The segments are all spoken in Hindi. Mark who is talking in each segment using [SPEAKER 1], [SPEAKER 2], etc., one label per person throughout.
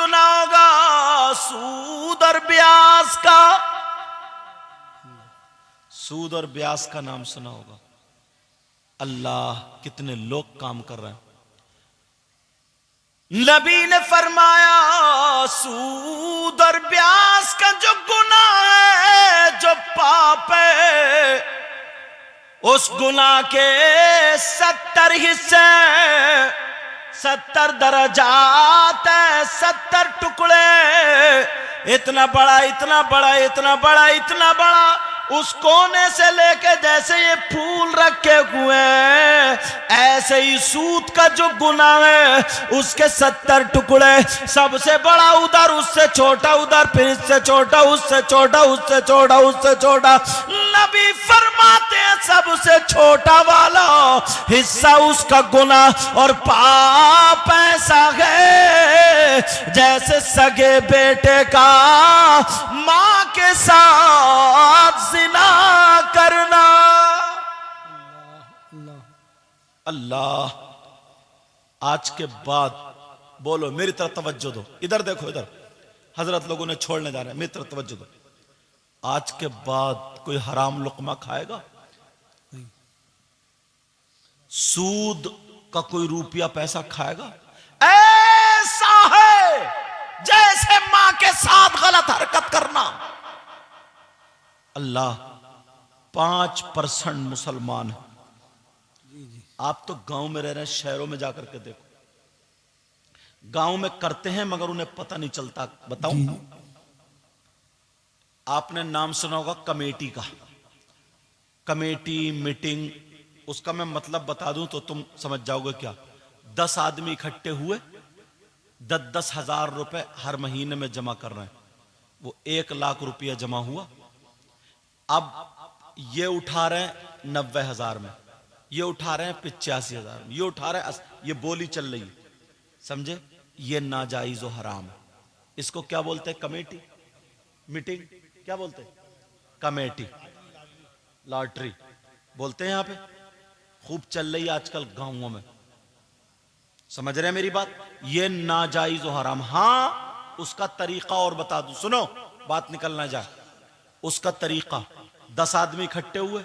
[SPEAKER 1] सुना होगा सूद और ब्याज का, सूद और ब्याज का नाम सुना होगा। अल्लाह कितने लोग काम कर रहे हैं। नबी ने फरमाया सूद और ब्याज का जो गुनाह है, जो पाप है, उस गुनाह के 70 हिस्से, 70 दर्जात है, 70 टुकड़े। इतना बड़ा, इतना बड़ा, इतना बड़ा, इतना बड़ा, उस कोने से लेके जैसे ये फूल रखे हुए हैं, ऐसे ही सूद का जो गुनाह है उसके 70 टुकड़े। सबसे बड़ा उधर, उससे छोटा उधर, फिर इससे छोटा, उससे छोटा, उससे छोटा, उससे छोटा। नबी फरमाते हैं सबसे छोटा वाला हिस्सा उसका गुनाह और पाप ऐसा है जैसे सगे बेटे का मां के साथ जिना करना। अल्लाह, आज के बाद बोलो, मेरी तरफ तवज्जो दो, इधर देखो, इधर हजरत लोगों ने छोड़ने जा रहे हैं, मेरी तरफ तवज्जो दो। आज के बाद कोई हराम लुकमा खाएगा? सूद का कोई रुपया पैसा खाएगा? ऐसा है जैसे मां के साथ गलत हरकत करना। अल्लाह 5% मुसलमान है। आप तो गांव में रह रहे हैं, शहरों में जाकर के देखो, गांव में करते हैं मगर उन्हें पता नहीं चलता। बताऊं, आपने नाम सुना होगा कमेटी का, कमेटी मीटिंग, उसका मैं मतलब बता दूं तो तुम समझ जाओगे क्या। 10 आदमी इकट्ठे हुए, 10-10 हजार रुपए हर महीने में जमा कर रहे हैं, वो 1 लाख रुपया जमा हुआ। अब ये उठा रहे हैं 90,000 में, ये उठा रहे हैं 85,000 में, ये उठा रहे हैं, ये बोली चल रही है, समझे? ये नाजायज और हराम है। इसको क्या बोलते हैं? कमेटी, मीटिंग, क्या बोलते हैं? कमेटी, लॉटरी बोलते हैं। यहां पे खूब चल रही है आजकल गांवों में, समझ रहे हैं मेरी बात? ये नाजायज और हराम। हां, उसका तरीका और बता दूं, सुनो, बात निकल ना जाए। उसका तरीका, 10 आदमी इकट्ठे हुए,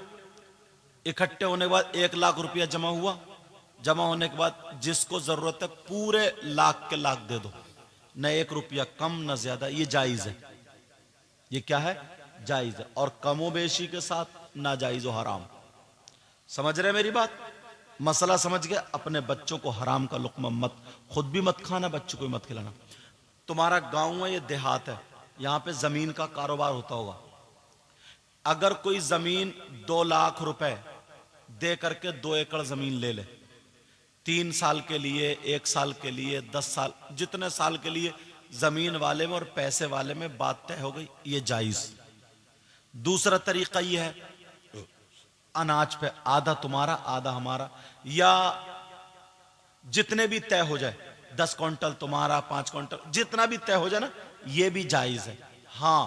[SPEAKER 1] इकट्ठे होने के बाद 1 लाख रुपया जमा हुआ। जमा होने के बाद जिसको जरूरत है पूरे लाख के लाख दे दो, न 1 रुपया कम न ज्यादा। ये जायज है, ये क्या है? जायज है। और कमो बेशी के साथ नाजायज और हराम। समझ रहे मेरी बात? मसला समझ गए? अपने बच्चों को हराम का लुक्मा मत, खुद भी मत खाना, बच्चों को भी मत खिलाना। तुम्हारा गांव है, ये देहात है, यहां पे जमीन का कारोबार होता होगा। अगर कोई जमीन 2 लाख रुपए दे करके 2 एकड़ जमीन ले ले, 3 साल के लिए, 1 साल के लिए, 10 साल, जितने साल के लिए, जमीन वाले में और पैसे वाले में बात तय हो गई, ये जायज। दूसरा तरीका ये है, अनाज पे आधा तुम्हारा आधा हमारा, या जितने भी तय हो जाए, 10 क्विंटल तुम्हारा, 5 क्विंटल, जितना भी तय हो जाए ना, ये भी जायज है। हां,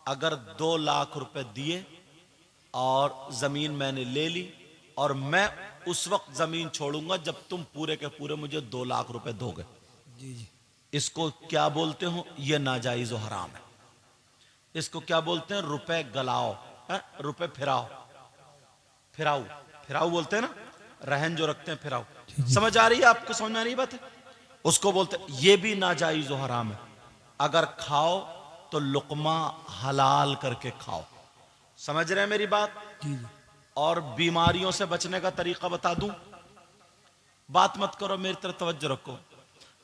[SPEAKER 1] अगर 2 लाख रुपए दिए और जमीन मैंने ले ली, और मैं उस वक्त जमीन छोड़ूंगा जब तुम पूरे के पूरे मुझे 2 लाख रुपए दोगे। जी जी। इसको क्या बोलते हो? ये नाजायज और हराम है। इसको क्या बोलते हैं? रुपए गलाओ, रुपए फिराओ, फिराऊ, फिराऊ बोलते हैं ना, रहन जो रखते हैं, फिराऊ। समझ आ रही है आपको? समझ में आ रही बात है? उसको बोलते हैं, ये भी नाजायज और हराम है। अगर खाओ तो लुकमा हलाल करके खाओ। समझ रहे हैं मेरी बात? और बीमारियों से बचने का तरीका बता दूं, बात मत करो, मेरी तरफ तवज्जो रखो।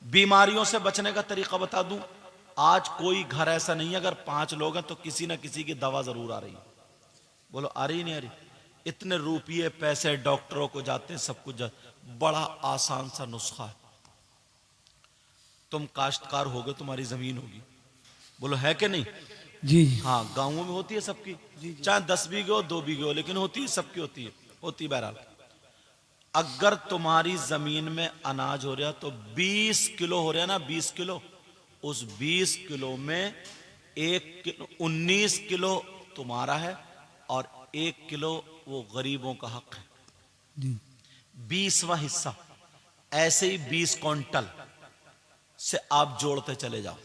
[SPEAKER 1] बीमारियों से बचने का तरीका बता दूं। आज कोई घर ऐसा नहीं है, अगर 5 लोग हैं तो किसी ना किसी की दवा जरूर आ रही है। बोलो, आ रही नहीं आ रही? इतने रुपये पैसे डॉक्टरों को जाते हैं, सब कुछ बड़ा आसान सा नुस्खा है। तुम काश्तकार होगे, तुम्हारी जमीन होगी, बोलो है कि नहीं? जी। हाँ, गांवों में होती है सबकी, चाहे 10 बीघे हो, 2 बीघे हो, लेकिन होती है, सबकी होती है, होती। बहरहाल, अगर तुम्हारी जमीन में अनाज हो रहा तो 20 किलो हो रहा है ना, 20 किलो, उस 20 किलो में 19 किलो तुम्हारा है और 1 किलो वो गरीबों का हक है। 20वां हिस्सा, ऐसे ही 20 क्विंटल, से आप जोड़ते चले जाओ।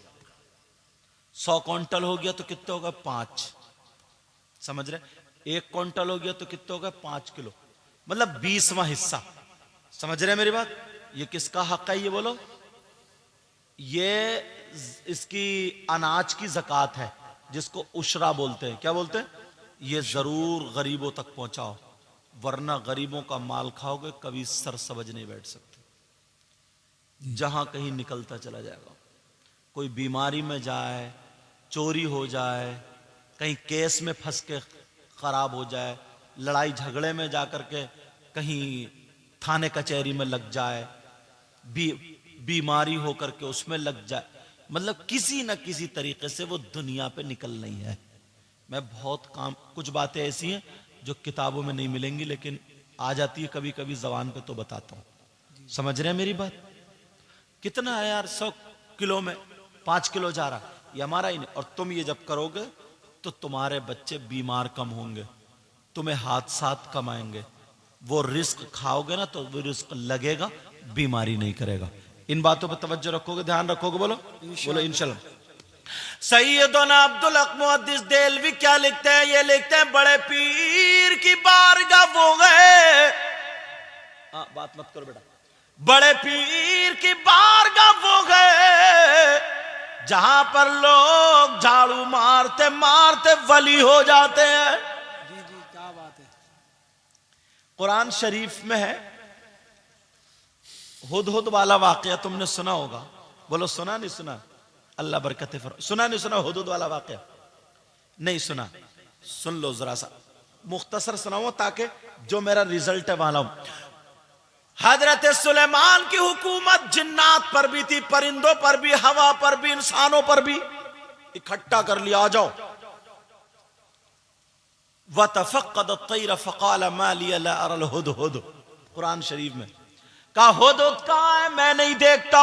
[SPEAKER 1] 100 क्विंटल हो गया तो कितने हो गए? 5। समझ रहे? 1 क्विंटल हो गया तो कितने हो गए? 5 किलो, मतलब 20वां हिस्सा। समझ रहे मेरी बात? ये किसका हक है? ये बोलो। ये इसकी अनाज की ज़कात है, जिसको उशरा बोलते हैं। क्या बोलते हैं? ये जरूर गरीबों तक पहुंचाओ, वरना गरीबों का माल खाओगे कभी सरसबज नहीं बैठ सकते। जहां कहीं निकलता चला जाएगा, कोई बीमारी में जाए, चोरी हो जाए, कहीं केस में फंस के खराब हो जाए, लड़ाई झगड़े में जाकर के कहीं थाने कचहरी में लग जाए, बीमारी होकर के उसमें लग जाए, मतलब किसी न किसी तरीके से वो दुनिया पे निकल नहीं है। मैं बहुत कुछ बातें ऐसी हैं जो किताबों में नहीं मिलेंगी, लेकिन आ जाती है कभी कभी जबान पे, तो बताता हूं। समझ रहे हैं मेरी बात? कितना है यार, 100 किलो में 5 किलो जा रहा, ये हमारा ही नहीं। और तुम ये जब करोगे तो तुम्हारे बच्चे बीमार कम होंगे, तुम्हें हादसात कम आएंगे। वो रिस्क खाओगे ना तो वो रिस्क लगेगा, बीमारी नहीं करेगा। इन बातों पर तवज्जो रखोगे, ध्यान रखोगे? बोलो बोलो इंशाल्लाह। सैयदना अब्दुल हक मुहद्दिस देलवी क्या लिखते हैं? ये लिखते हैं, बड़े पीर की बारगाह वो गए। बात मत करो बेटा। बड़े पीर की बारगाह वो गए जहां पर लोग झाड़ू मारते मारते वली हो जाते हैं।
[SPEAKER 2] जी जी, क्या बात है।
[SPEAKER 1] कुरान शरीफ में है, हुदहुद वाला वाकया तुमने सुना होगा। बोलो सुना नहीं सुना? अल्लाह बरकत फर। सुना नहीं सुना हुदहुद वाला वाकया? नहीं सुना? सुन लो जरा सा, मुख्तसर सुनाओ ताकि जो मेरा रिजल्ट है वहां। हजरत सुलेमान की हुकूमत जिन्नात पर भी थी, परिंदों पर भी, हवा पर भी, इंसानों पर भी। इकट्ठा कर लिया, आ जाओ। वतफक्कद अत्तैर फक़ाल मा लिय ला अरल हुदहुद। कुरान शरीफ में कहा हुदहुद कहां है, मैं नहीं देखता।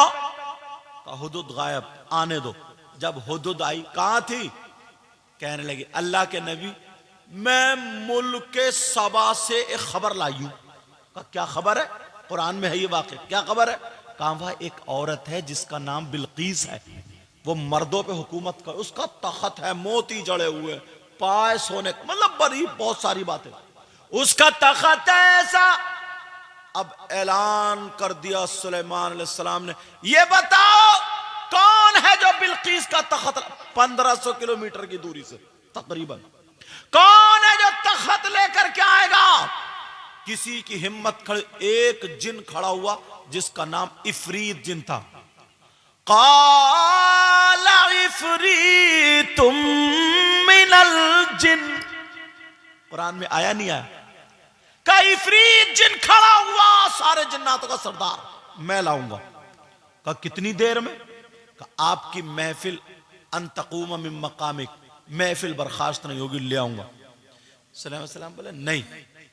[SPEAKER 1] कहा हुदहुद गायब, आने दो। जब हुदहुद आई, कहां थी? कहने लगी, अल्लाह के नबी, मैं मुल्क सबा से एक खबर लाई हूं। कहा क्या खबर है? कुरान में है ये वाक़या। क्या खबर है? कहा वह एक औरत है जिसका नाम बिल्कीस है, वो मर्दों पे हुकूमत कर, उसका तख्त है, मोती जड़े हुए, पाए सोने, मतलब बड़ी बहुत सारी बातें, उसका तख्त है ऐसा। अब ऐलान कर दिया सुलेमान अलैहिस्सलाम ने, ये बताओ कौन है जो बिल्कीस का तख्त, 1500 किलोमीटर की दूरी से तकरीबन, कौन है जो तख्त लेकर के आएगा? किसी की हिम्मत खड़ी, एक जिन खड़ा हुआ जिसका नाम इफरीत जिन था। काला इफरीतुम मिनल जिन, कुरान में आया नहीं आया? का इफरीत जिन खड़ा हुआ, सारे जिन्नातों का सरदार, मैं लाऊंगा। का कितनी देर में? का आपकी महफिल अनतकूम मिन मकामिक, महफिल बर्खास्त नहीं होगी, ले आऊंगा। सलाम बोले नहीं।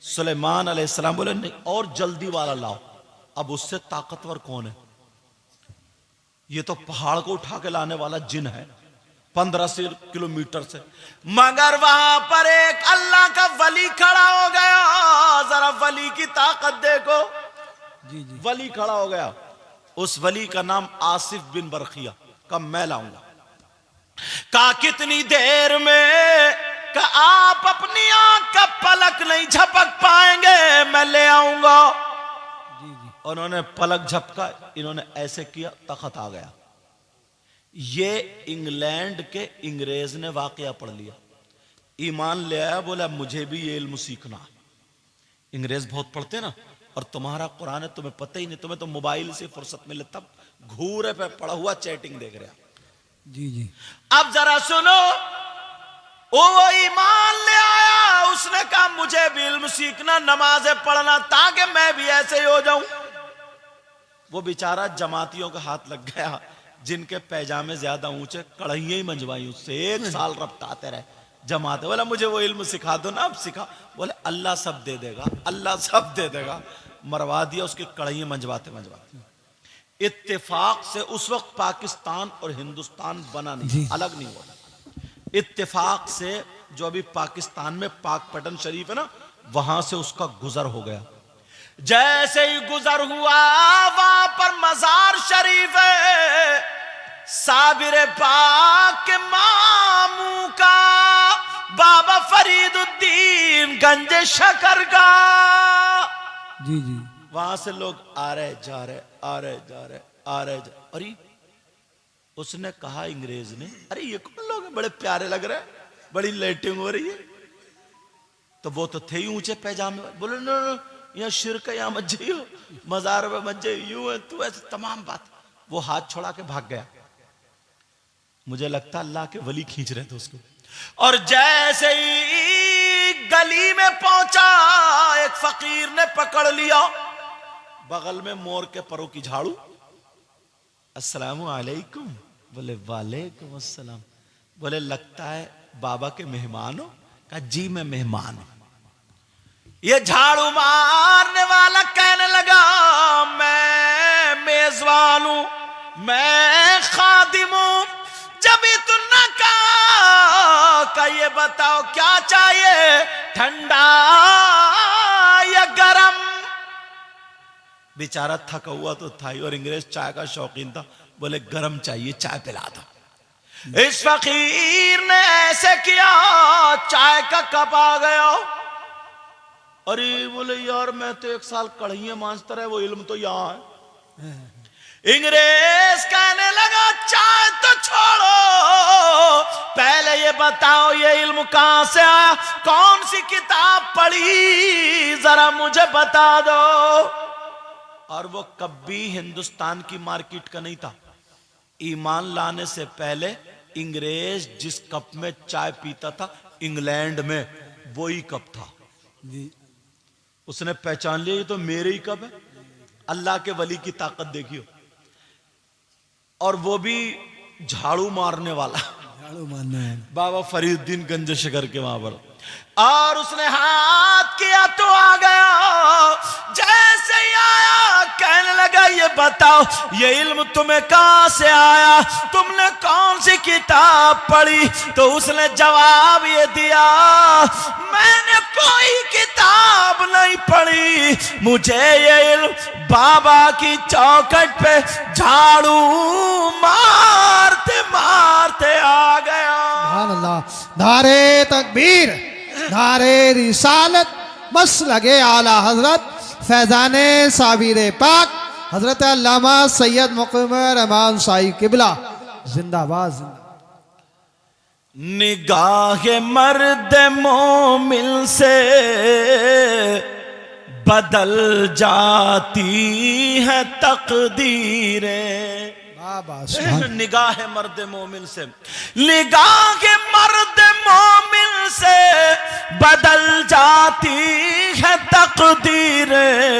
[SPEAKER 1] सुलेमान अलैहिस्सलाम बोले नहीं, और जल्दी वाला लाओ। अब उससे ताकतवर कौन है? ये तो पहाड़ को उठा के लाने वाला जिन है, 1500 किलोमीटर से। मगर वहां पर एक अल्लाह का वली खड़ा हो गया। जरा वली की ताकत देखो।
[SPEAKER 2] जी जी,
[SPEAKER 1] वली खड़ा हो गया। उस वली का नाम आसिफ बिन बरखिया। कब मैं लाऊंगा? का कितनी देर में? का आप अपनी आंख का पलक नहीं झपक पाएंगे, मैं ले आऊंगा।
[SPEAKER 2] जी जी,
[SPEAKER 1] उन्होंने पलक झपका, इन्होंने ऐसे किया, तख्त आ गया। ये इंग्लैंड के अंग्रेज ने वाकया पढ़ लिया, ईमान ले आया, बोला मुझे भी ये इल्म सीखना है। अंग्रेज बहुत पढ़ते ना, और तुम्हारा कुरान है तुम्हें पता ही नहीं, तुम्हें तो मोबाइल से फुर्सत मिले तब घूरे पे पड़ा हुआ चैटिंग देख रहे।
[SPEAKER 2] जी जी,
[SPEAKER 1] अब जरा सुनो, वो ईमान ले आया, उसने कहा मुझे भी इल्म सीखना, नमाजें पढ़ना, ताकि मैं भी ऐसे ही हो जाऊं। वो बेचारा जमातियों का हाथ लग गया, जिनके पैजामे ज्यादा ऊंचे, कढ़ाइयां ही मंजवाई उससे, 1 साल रपटाते रहे। जमाते बोला मुझे वो इल्म सिखा दो ना। अब सिखा, बोले अल्लाह सब दे देगा, अल्लाह सब दे देगा। मरवा दिया, उसकी कढ़ाइयां मंजवाते मंजवाते। इत्तेफाक से उस वक्त पाकिस्तान और हिंदुस्तान बना नहीं, अलग नहीं हुआ। इत्तेफाक से जो अभी पाकिस्तान में पाक पटन शरीफ है ना, वहां से उसका गुजर हो गया। जैसे ही गुजर हुआ, वहां पर मजार शरीफ है, साबिर पाक के मामू का, बाबा फरीदुद्दीन गंज शकर का।
[SPEAKER 2] जी जी
[SPEAKER 1] वहां से लोग आ रहे जा रहे, आ रहे जा रहे, आ रहे जा। अरे उसने कहा अंग्रेज ने, अरे ये कौन लोग हैं, बड़े प्यारे लग रहे हैं, बड़ी लाइटिंग हो रही है। तो वो तो थे ही ऊंचे पैजामे, बोले नो नो यहाँ शिरक है, यहाँ मत जाइयो, मजार में मत जाइयो, यूं है तू, ऐसे तमाम बात। वो हाथ छोड़ा के भाग गया। मुझे लगता अल्लाह के वली खींच रहे थे उसको। और जैसे ही गली में पहुंचा, एक फकीर ने पकड़ लिया, बगल में मोर के परों की झाड़ू, अस्सलामु अलैकुम। बोले वालेकुम अस्सलाम। बोले लगता है बाबा के मेहमान हो? कहा जी मैं मेहमान हूं। ये झाड़ू मारने वाला कहने लगा मैं मेजबान हूं, मैं खादिम हूं। जब इतना का ये बताओ क्या चाहिए, ठंडा या गरम? बेचारा थका हुआ तो था ही, और अंग्रेज चाय का शौकीन था। बोले गरम चाहिए, चाय पिला दो। इस फकीर ने ऐसे किया, चाय का कप आ गया। अरे बोले यार मैं तो 1 साल कढ़ैया मांझता रहा, वो इल्म तो यहाँ है। अंग्रेज कहने लगा चाय तो छोड़ो, पहले ये बताओ ये इल्म कहां से आया, कौन सी किताब पढ़ी, जरा मुझे बता दो। और वो कभी हिंदुस्तान की मार्केट का नहीं था। ईमान लाने से पहले अंग्रेज जिस कप में चाय पीता था इंग्लैंड में, वो ही कप था।
[SPEAKER 2] जी
[SPEAKER 1] उसने पहचान लिया ये तो मेरे ही कप है। अल्लाह के वली की ताकत देखियो। और वो भी झाड़ू मारने वाला,
[SPEAKER 2] झाड़ू मारने वाला।
[SPEAKER 1] बाबा फरीदुद्दीन गंज शकर के वहां पर। और उसने हाथ किया तो आ गया। जैसे ही आया कहने लगा ये बताओ ये इल्म तुम्हें कहां से आया, तुमने कौन सी किताब पढ़ी? तो उसने जवाब ये दिया मैंने कोई किताब नहीं पढ़ी, मुझे ये इल्म बाबा की चौखट पे झाड़ू मारते मारते आ गया।
[SPEAKER 3] सुभान अल्लाह। नारे तकबीर, नारे रिसालत, मसलगे आला हजरत फैजाने साबिर पाक हजरत अल्लामा सैयद मुक़ीम रहमान साई किबला जिंदाबाद जिंदाबाद।
[SPEAKER 1] निगाह मर्द मोमिन से बदल जाती है तकदीरें। निगाह मर्द मोमिन से, निगाह मर्द मोमिन से बदल जाती है तकदीरें,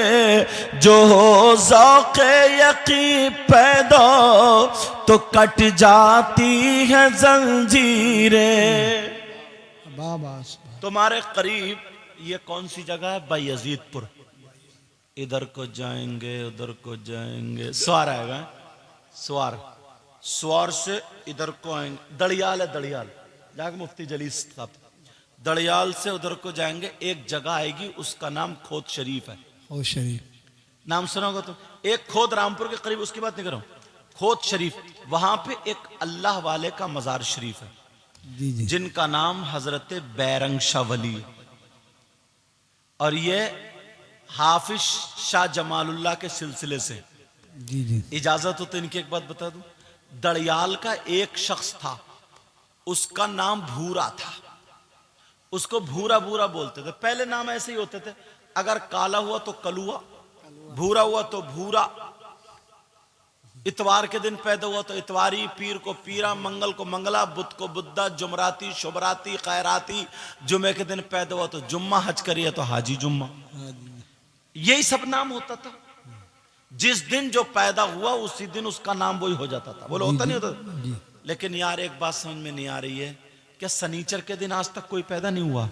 [SPEAKER 1] जो हो ज़ौक़े यक़ीन पैदा तो कट जाती है जंजीरें। तुम्हारे करीब ये कौन सी जगह है? बायजीदपुर। इधर को जाएंगे उधर को जाएंगे, स्वार आएगा, स्वार, स्वार से इधर को आएंगे, दड़ियाल है, दड़ियाल जाके मुफ्ती जलीस साहब, दड़ियाल से उधर को जाएंगे, एक जगह आएगी उसका नाम खोद शरीफ है।
[SPEAKER 2] खोद शरीफ
[SPEAKER 1] नाम सुना होगा तो। एक खोद रामपुर के करीब, उसकी बात नहीं कर रहा हूं, खोद शरीफ, वहां पे एक अल्लाह वाले का मजार शरीफ है।
[SPEAKER 2] जी जी।
[SPEAKER 1] जिनका नाम हजरत बैरंग शाह वली है। और ये हाफिज शाह जमालुल्लाह के सिलसिले से।
[SPEAKER 2] जी जी।
[SPEAKER 1] इजाजत हो तो इनकी एक बात बता दूं, दड़ियाल का एक शख्स था, उसका नाम भूरा था, उसको भूरा भूरा बोलते थे। पहले नाम ऐसे ही होते थे, अगर काला हुआ तो कलुआ, भूरा हुआ तो भूरा, इतवार के दिन पैदा हुआ तो इतवारी, पीर को पीरा, मंगल को मंगला, बुध को बुद्धा, जुमराती शुभराती खैराती, जुमे के दिन पैदा हुआ तो जुम्मा, हज करिए तो हाजी जुम्मा। यही सब नाम होता था। जिस दिन जो पैदा हुआ उसी दिन उसका नाम वही हो जाता था। बोलो होता नहीं होता?
[SPEAKER 2] जी।
[SPEAKER 1] लेकिन यार एक बात समझ में नहीं आ रही है, क्या शनिचर के दिन आज तक कोई पैदा नहीं हुआ?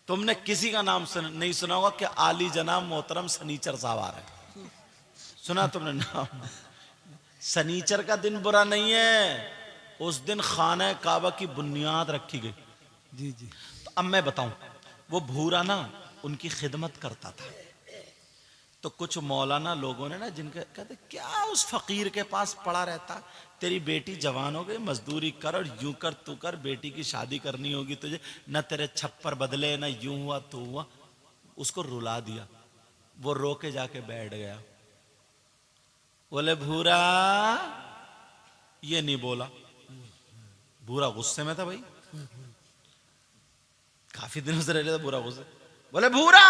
[SPEAKER 1] तुमने किसी का नाम नहीं सुना होगा कि आली जनाब मोहतरम शनिचर साहब आ रहे? सुना तुमने नाम? शनिचर का दिन बुरा नहीं है, उस दिन खाना काबा की बुनियाद रखी गई।
[SPEAKER 2] जी जी।
[SPEAKER 1] तो अब मैं बताऊं, वो भूरा ना उनकी खिदमत करता था। तो कुछ मौलाना लोगों ने ना, जिनके कहते क्या उस फकीर के पास पड़ा रहता, तेरी बेटी जवान हो गई, मजदूरी कर और यूं कर तू कर, बेटी की शादी करनी होगी तुझे, न तेरे छप्पर बदले, न यूं हुआ तू हुआ। उसको रुला दिया, वो रो के जाके बैठ गया। बोले भूरा, ये नहीं बोला, भूरा गुस्से में था भाई, काफी दिनों से रह रहा था भूरा गुस्से। बोले भूरा,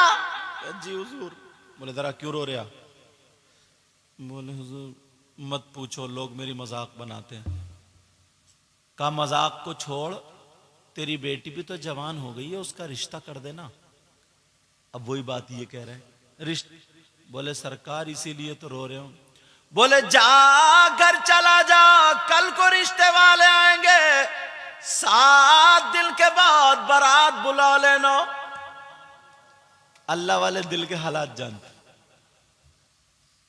[SPEAKER 1] जी हुजूर। बोले जरा क्यों रो रहा? बोले हुजूर मत पूछो, लोग मेरी मजाक बनाते हैं। का मजाक को छोड़, तेरी बेटी भी तो जवान हो गई है, उसका रिश्ता कर देना। अब वही बात ये कह रहे हैं, रिश्ता। बोले सरकार इसीलिए तो रो रहे हो। बोले जा घर चला जा, कल को रिश्ते वाले आएंगे, 7 दिन के बाद बारात बुला लेना। अल्लाह वाले दिल के हालात जानते।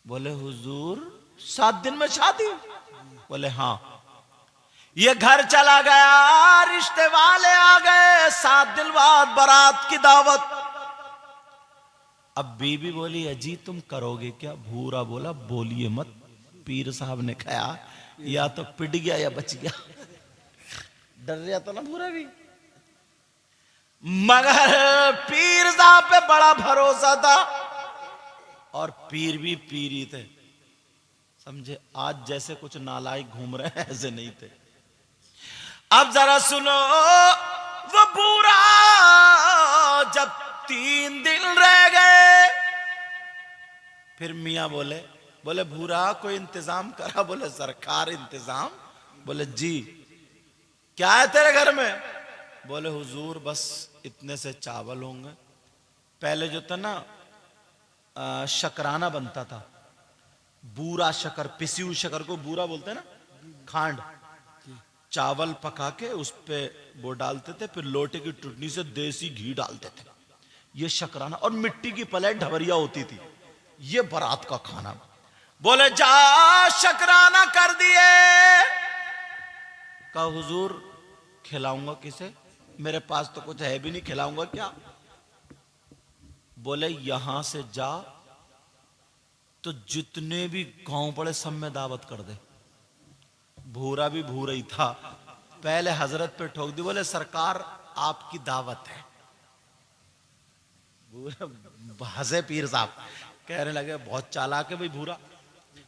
[SPEAKER 1] बोले हुजूर 7 दिन में शादी? बोले हाँ। ये घर चला गया, रिश्ते वाले आ गए, 7 दिन बाद बारात की दावत। अब बीबी बोली अजी तुम करोगे क्या? भूरा बोला बोलिए मत, पीर साहब ने कहा या तो पिट गया या बच गया। डर रहा था ना भूरा भी, मगर पीर साहब पे बड़ा भरोसा था, और पीर भी पीर ही थे, समझे। आज जैसे कुछ नालायक घूम रहे हैं ऐसे नहीं थे। अब जरा सुनो, वो बूढ़ा जब 3 दिन रह गए, फिर मियां बोले भूरा कोई इंतजाम करा? बोले सरकार इंतजाम। बोले जी क्या है तेरे घर में? बोले हुजूर बस इतने से चावल होंगे। पहले जो था ना शकराना बनता था, बूरा शक्कर, पिसी हुई शक्कर को बूरा बोलते हैं ना, खांड। चावल पका के उस पे वो डालते थे, फिर लोटे की टुटनी से देसी घी डालते थे, ये शकराना। और मिट्टी की प्लेट ढवरिया होती थी, ये बारात का खाना। बोले जा शकराना कर दिए। कहा हुजूर खिलाऊंगा किसे? मेरे पास तो कुछ है भी नहीं, खिलाऊंगा क्या? बोले यहां से जा तो जितने भी गांव पड़े सब में दावत कर दे। भूरा भी भूरा ही था, पहले हजरत पे ठोक दी। बोले सरकार आपकी दावत है। हंसे पीर साहब, कहने लगे बहुत चालाक है भाई भूरा।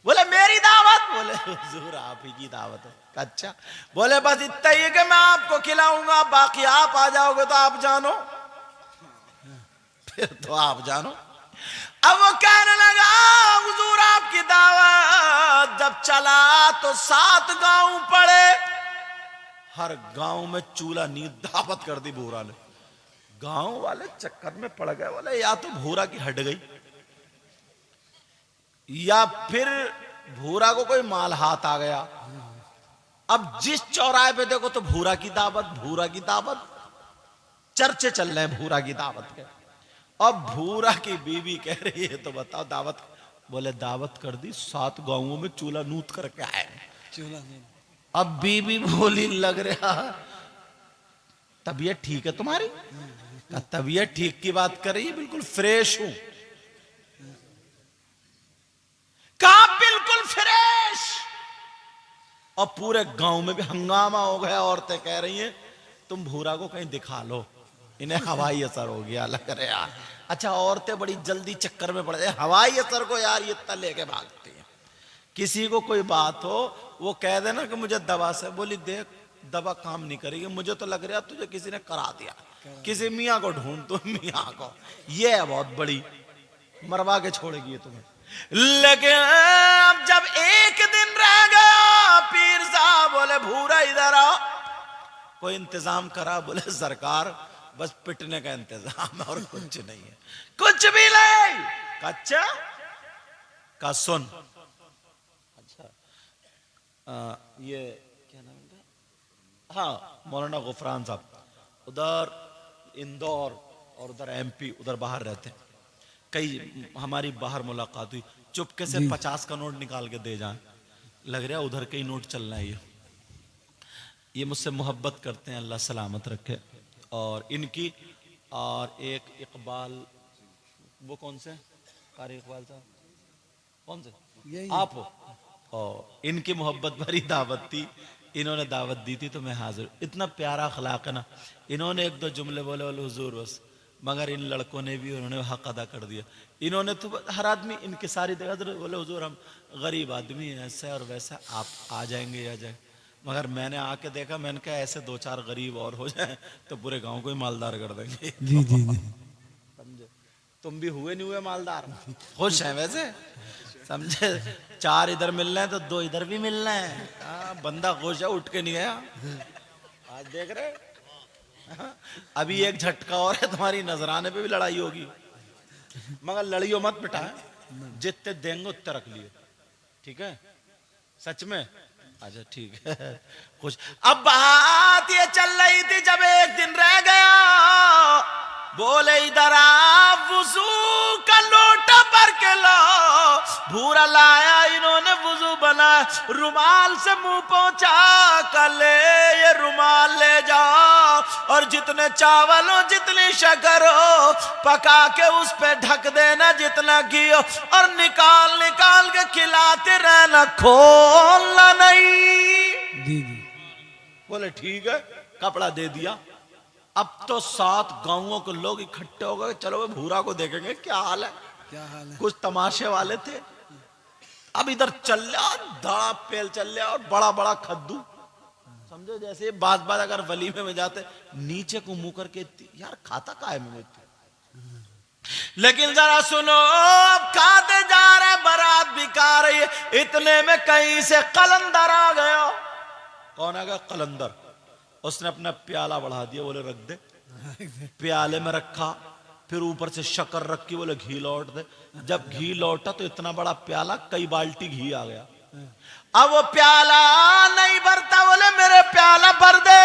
[SPEAKER 1] बोले मेरी दावत? बोले हुजूर आप ही की दावत है। अच्छा। बोले बस इतना ही कि मैं आपको खिलाऊंगा, बाकी आप आ जाओगे तो आप जानो। फिर तो आप जानो। अब वो कहने लगा हुजूर आपकी दावत। जब चला तो 7 गांव पड़े, हर गांव में चूल्हा नींद दावत कर दी भूरा ने। गांव वाले चक्कर में पड़ गए, बोले या तो भूरा की हट गई, या फिर भूरा को कोई माल हाथ आ गया। अब जिस चौराहे पे देखो तो भूरा की दावत, भूरा की दावत, चर्चे चल रहे हैं भूरा की दावत के। अब भूरा की बीवी कह रही है तो बताओ दावत? बोले दावत कर दी, 7 गांवों में चूल्हा नूत करके आए। अब बीवी बोली लग रहा तबीयत ठीक है तुम्हारी? तबीयत ठीक की बात कर रही है, बिल्कुल फ्रेश हूं। कहा बिल्कुल फ्रेश। और पूरे गांव में भी हंगामा हो गया, औरतें कह रही हैं तुम भूरा को कहीं दिखा लो, इन्हें हवाई असर हो गया लग रहा यार। अच्छा औरतें बड़ी जल्दी चक्कर में पड़ जाए, हवाई असर को यार ये इतना लेके भागती हैं। किसी को कोई बात हो वो कह देना कि मुझे दवा से, बोली देख दवा काम नहीं करेगी, मुझे तो लग रहा तुझे किसी ने करा दिया, किसी मियाँ को ढूंढ, तो मियाँ को, ये है बहुत बड़ी, मरवा के छोड़ेगी ये तुम्हें। लेकिन अब जब 1 दिन रह गया, पीर साहब बोले भूरा इधर आओ, कोई इंतजाम करा? बोले सरकार बस पिटने का इंतजाम है और कुछ नहीं है, कुछ भी नहीं। अच्छा का सुन, अच्छा ये क्या नाम है? हाँ मौलाना गुफरान साहब उधर इंदौर और उधर MP, उधर बाहर रहते हैं। कई हमारी बाहर मुलाकात हुई, चुपके से 50 का नोट निकाल के दे जाए, लग रहा है उधर के ही नोट चल रहा है। ये मुझसे मोहब्बत करते हैं, अल्लाह सलामत रखे। और इनकी और एक इकबाल, वो कौन से कारी इकबाल साहब कौन से?
[SPEAKER 2] यही
[SPEAKER 1] आप हो? और इनकी मोहब्बत भरी दावत थी, इन्होंने दावत दी थी तो मैं हाजिर। इतना प्यारा अखलाक है ना। इन्होंने एक दो जुमले बोले बोले हुजूर बस, मगर इन लड़कों ने भी उन्होंने हक अदा कर दिया। इन्होंने तो हर आदमी इनके सारी जगह बोले हुजूर हम गरीब आदमी हैं, ऐसा और वैसा, आप आ जाएंगे आ जाए। मगर मैंने आके देखा, मैंने कहा ऐसे दो चार गरीब और हो जाए तो पूरे गांव को ही मालदार कर देंगे।
[SPEAKER 2] जी जी जी
[SPEAKER 1] समझे? तुम भी हुए नहीं हुए मालदार? खुश हैं वैसे, समझे? चार इधर मिल रहे हैं तो दो इधर भी मिल रहे हैं। बंदा खुश है, उठ के नहीं गया। आज देख रहे, अभी एक झटका और है, तुम्हारी नजराने पे भी लड़ाई होगी, मगर लड़ियो मत बेटा, जितने देंगे उतने रख लिए, ठीक है? सच में? अच्छा ठीक है। खुश। अब बात ये चल रही थी, जब एक दिन रह गया, बोले इधर आ, वुजू का लोटा भर के लो। भूरा लाया, इन्होंने वुजू बना, रुमाल से मुंह पहुंचा कर ले, ये रुमाल ले जाओ और जितने चावल हो, जितनी शक्कर हो, पका के उस पे ढक देना, जितना घी हो, और निकाल निकाल के खिलाते रहना, खोलना नहीं।
[SPEAKER 2] जी जी
[SPEAKER 1] बोले ठीक है, कपड़ा दे दिया। अब तो 7 गांवों के लोग इकट्ठे हो गए, चलो भूरा को देखेंगे क्या हाल है।
[SPEAKER 2] क्या हाल है?
[SPEAKER 1] कुछ तमाशे वाले थे। अब इधर चल रहा दाड़ा पेल चल रहा और बड़ा बड़ा खद्दू, समझो जैसे बात अगर वलीमे में जाते नीचे को मुंह करके, यार खाता का है मैं। लेकिन जरा सुनो, अब खाते जा रहे, बारात बिका रही है, इतने में कहीं से कलंदर आ गया। कौन आ गया? कलंदर। उसने अपना प्याला बढ़ा दिया, बोले रख दे। प्याले में रखा, फिर ऊपर से शक्कर रखी, बोले घी लौट दे। जब घी लौटा तो इतना बड़ा प्याला, कई बाल्टी घी आ गया। अब वो प्याला नहीं भरता, बोले मेरे प्याला भर दे।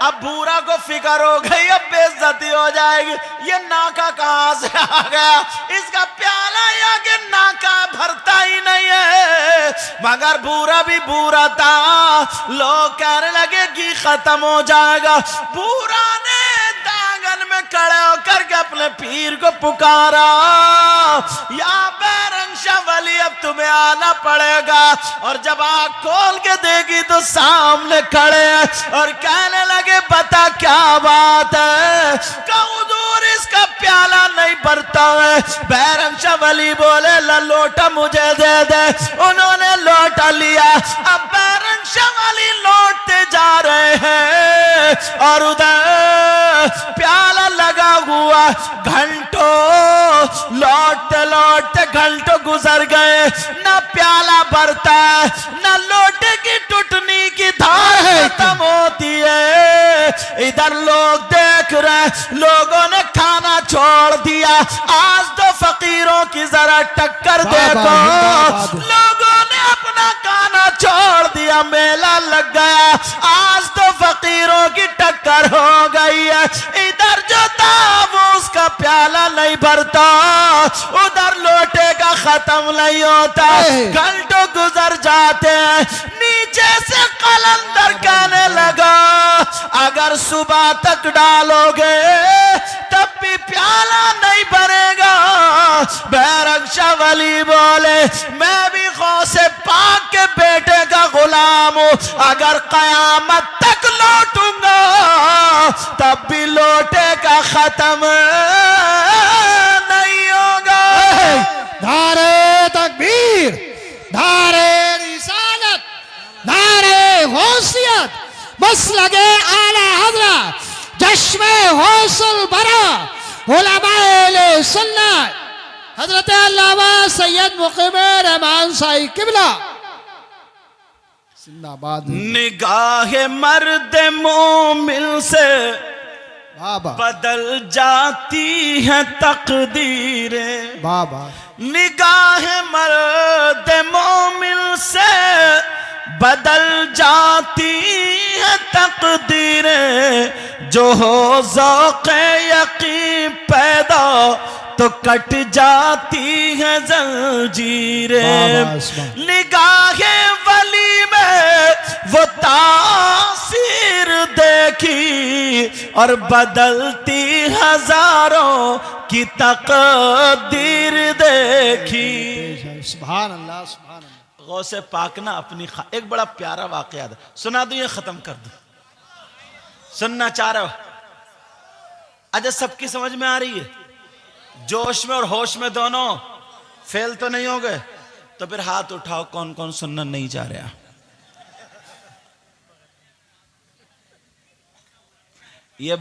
[SPEAKER 1] अब भूरा को फिक्र हो गई, अब बेइज्जती हो जाएगी, ये नाका कहां से आ गया, इसका प्याला आगे नाका भरता ही नहीं है। मगर भूरा भी भूरा था, लोग कहने लगे कि खत्म हो जाएगा। भूरा ने दागन में खड़े होकर के अपने पीर को पुकारा, या बैरंग शाह वली, अब तुम्हें आना पड़ेगा। और जब आँख खोल के देखी तो सामने खड़े हैं और कहने लगे बता क्या बात है। कहूं दूर इसका प्याला नहीं भरता है। बैरंग शाह वली बोले लोटा मुझे दे दे। उन्होंने लोटा लिया। अब बैरंग शाह वली लौटते जा रहे हैं और उधर प्याला लगा हुआ, घंटों लौटते लौटते घंटों गुजर गए, न प्याला भरता है, न लोटे की टूटनी की धार खत्म होती है। इधर लोग देख रहे, लोगों ने खाना छोड़ दिया। आज तो फकीरों की जरा टक्कर देखो, लोगों ने अपना खाना छोड़ दिया, मेला लग गया। आज तो फकीरों की टक्कर हो गई है। इधर जो था वो उसका प्याला नहीं भरता, उधर लोटे का खत्म नहीं होता। घंटों गुजर जाते हैं। नीचे से कलंदर कहने लगा अगर सुबह तक डालोगे तब भी प्याला नहीं भरेगा। बैरंग शाह वली बोले मैं भी गौसे पाक के बेटे का गुलाम हूं, अगर कयामत तक लौटूंगा तब भी लोटे का खत्म नहीं होगा।
[SPEAKER 3] नारे तकबीर, नारे रिसालत, नारे गौसियत, मसलके आला हज़रत, जश्मे हौसल बरा, उलमाए सुन्नत, हज़रत अल्लामा सैयद मुक़ीम रहमान साई किबला जिंदाबाद।
[SPEAKER 1] निगाह मर्द मोमिन से
[SPEAKER 3] बाबा
[SPEAKER 1] बदल जाती है तकदीरें।
[SPEAKER 3] बाबा
[SPEAKER 1] निगाह मर्द मोमिन से बदल जाती है तकदीरें। जो हो ज़ौक़े यकीन पैदा तो कट जाती है जंजीरें। निगाह वली में वो तासीर देखी और बदलती हजारों की तकदीर देखी।
[SPEAKER 3] सुभान अल्लाह सुभान अल्लाह।
[SPEAKER 1] गौसे पाक ना अपनी एक बड़ा प्यारा वाकया है, सुना दूं या खत्म कर दूं? सुनना चाह रहे हो? अच्छा सबकी समझ में आ रही है? जोश में और होश में दोनों फेल तो नहीं हो गए? तो फिर हाथ उठाओ कौन कौन सुनना नहीं चाह रहा। ये